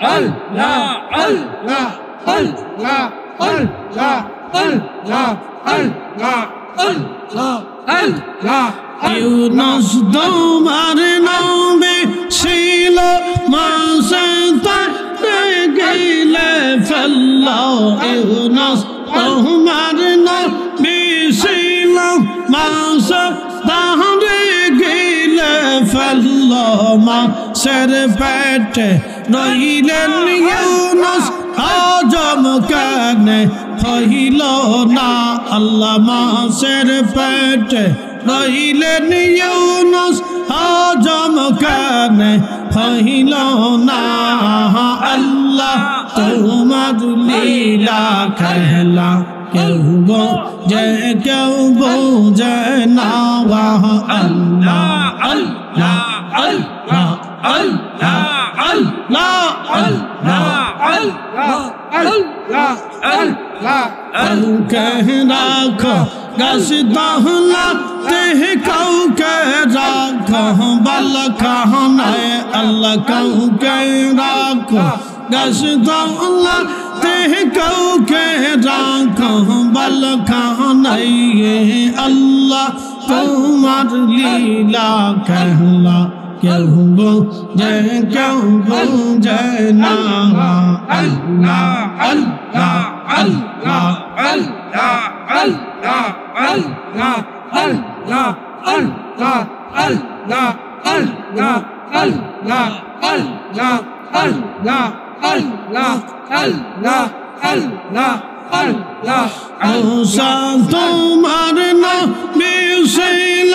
Allah, Allah, Allah, Allah, Allah, Allah, Allah, Allah. Yunus তোমার নবী ছিল মাসে তাকে গিলে ফেললো ইউনুস তোমার নবী ছিল মাসে তাকে গিলে ফেললো মাছের পেটে রইলেন ইউনুস হজম কেনে হইল না আল্লাহ মাছের পেটে রইলেন ইউনুস হজম কেনে হইল না আল্লাহ তোমার লীলা খেলা কেউ বোঝে কেউ বোঝে না আল্লাহ আল্লাহ আল্লাহ আল্লাহ আল্লাহ আল্লাহ আল্লাহ আল্লাহ আল্লাহ কাউকে রাখো গাছ দহলা তেহ কাউকে রাখো বল খানায় আল্লাহ কাউকে রাখো গাছ দহলা তেহ কাউকে রাখো বল খানায় আল্লাহ তোমার লীলা খেলা কেউ বোঝে কেউ বোঝে না আল্লাহ আল্লাহ আল্লাহ আল্লাহ আল্লাহ আল্লাহ আল্লাহ আল্লাহ আল্লাহ আল্লাহ আল্লাহ আল্লাহ আল্লাহ আল্লাহ আল্লাহ আল্লাহ আল্লাহ মুসা তোমার নবী ছিল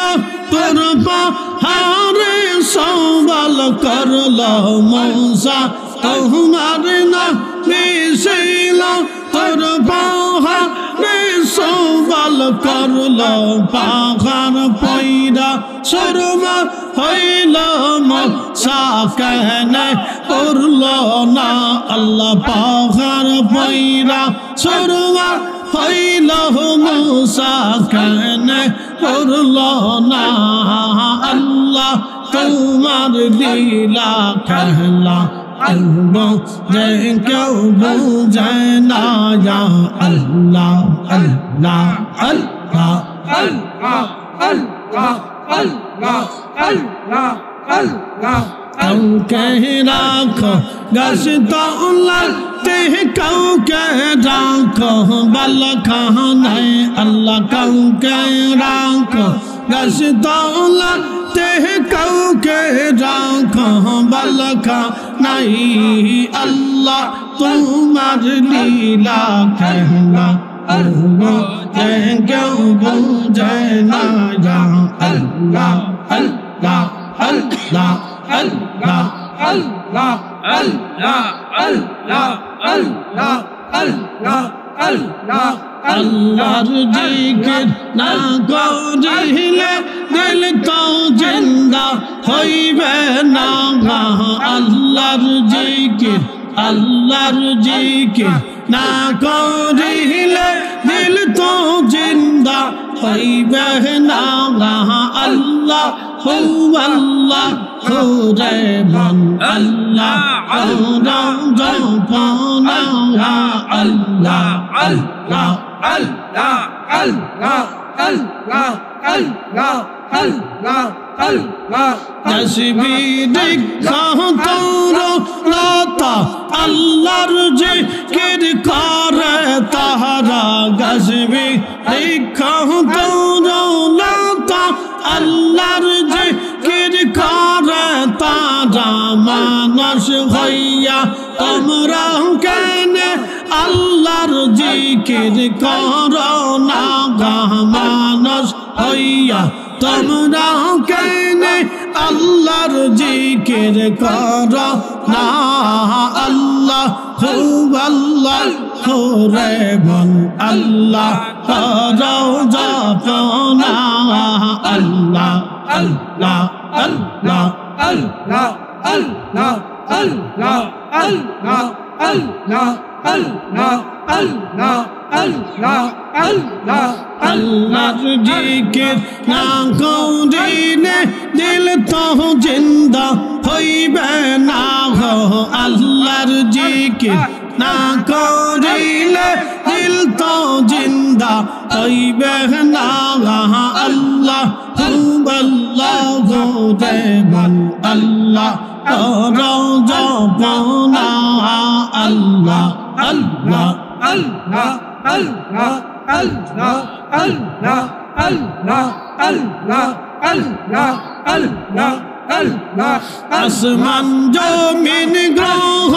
তোর পাহাড়ে সওয়াল করলো মুসা তোমার নবী ছিল তোর পাহাড়ে সওয়াল করলো পাহাড় পয়রা সুরমা হইল মুসা কেনে করলো না আল্লাহ পাহাড় পয়রা সুরমা হইল মুসা কেনে করলো না আল্লাহ তোমার লীলা খেলা কেউ বোঝে না আল্লাহ আল্লাহ আল্লাহ আল্লাহ আল্লাহ আল্লাহ আল্লাহ আল্লাহ কাউকে রাখো গাছ তলা তেহ কাউকে রাখো বল খানায় আল্লাহ কাউকে রাখো গাছ তলা তেহ কাউকে রাখো বল খানায় আল্লাহ তোমার লীলা খেলা কেউ বোঝে না আল্লাহ আল্লাহ আল্লাহ আল্লাহ আল্লাহ আল্লাহ আল্লাহ আল্লাহ আল্লাহ আল্লাহ আল্লাহর জিকির না করিলে দিল তো জিন্দা হইবে না আল্লাহর জিকির না করিলে দিল তো জিন্দা হইবে না আল্লাহ হু আল্লাহ রে মন আল্লাহ জপনা আল্লাহ আল্লাহ আল্লাহ আল্লাহ আল্লাহ আল্লাহ আল্লাহ আল্লাহ তসবিহ খাতর লতা আল্লাহর জিকির করে তাহারা গজবি খাতর লতা আল্লাহর জিকির করে তারা মানুষ হইয়া তোমরা কেন আল্লাহর জিকির করো না মানুষ হইয়া তোমরা কেন আল্লাহর জিকির করো না আল্লাহ হু আল্লাহ হু রে মন আল্লাহ জপনা আল্লাহ আল্লাহ আল্লাহ আল্লাহ আল্লাহ আল্লাহ আল্লাহ আল্লাহ আল্লাহ আল্লাহ আল্লাহ আল্লাহ আল্লাহর জিকির না করিলে দিল তো জিন্দা হইবে না গো আল্লাহর জিকির না করিলে দিল তো জিন্দা হইবে না আল্লাহ আল্লাহ রে বল আল্লাহ জপনা আল্লাহ আল্লাহ আল্লাহ আল্লাহ আল্লাহ আল্লাহ আল্লাহ আল্লাহ আল্লাহ আল্লাহ আল্লাহ আসমান জমিন গ্রহ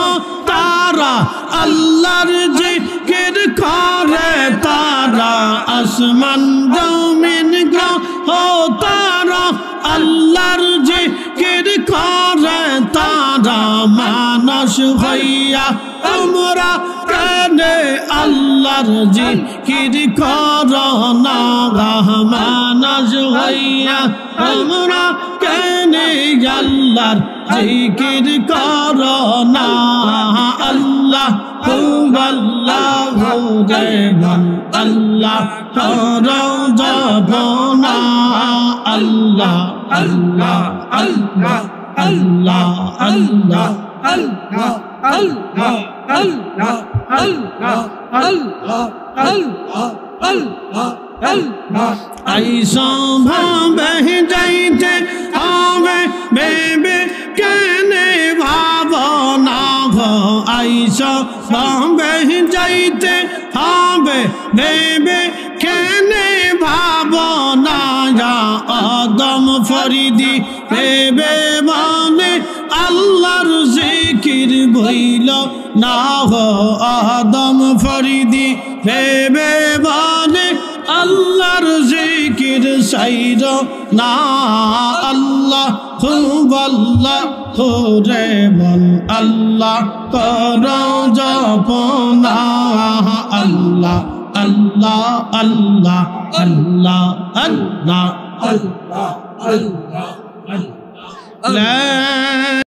তারা আল্লাহর জিকির করে তারা আসমান জমিন গ্রহ তারা আল্লাহর জিকির করে তারা মানুষ হইয়া আমরা কানে আল্লাহর জিকির করো না মানুষ হইয়া আমরা কানে আল্লাহর জিকির করো না আল্লাহ আল্লাহ রে আল্লাহ করো জপনা আল্লাহ আল্লাহ আল্লাহ আল্লাহ আল্লাহ আল্লাহ আল্লাহ আল্লাহ আল্লাহ আল্লাহ আল্লাহ আল্লাহ আল্লাহ আইসা ভাবে যাইতে হবে বেবে কেনে ভাবনা গো আইসা ভাবে যাইতে হবে বেবে কেনে ভাবনা আদম ফরিদি বেবে মানে আল্লাহর জিকির বইল না গো আদম ফরিদি বেবে মানে আল্লাহর জিকির সাইর না আল্লাহ আল্লাহ রে বল আল্লাহ কর জপনা আল্লাহ আল্লাহ আল্লাহ আল্লাহ আল্লাহ আল্লাহ আল্লাহ লা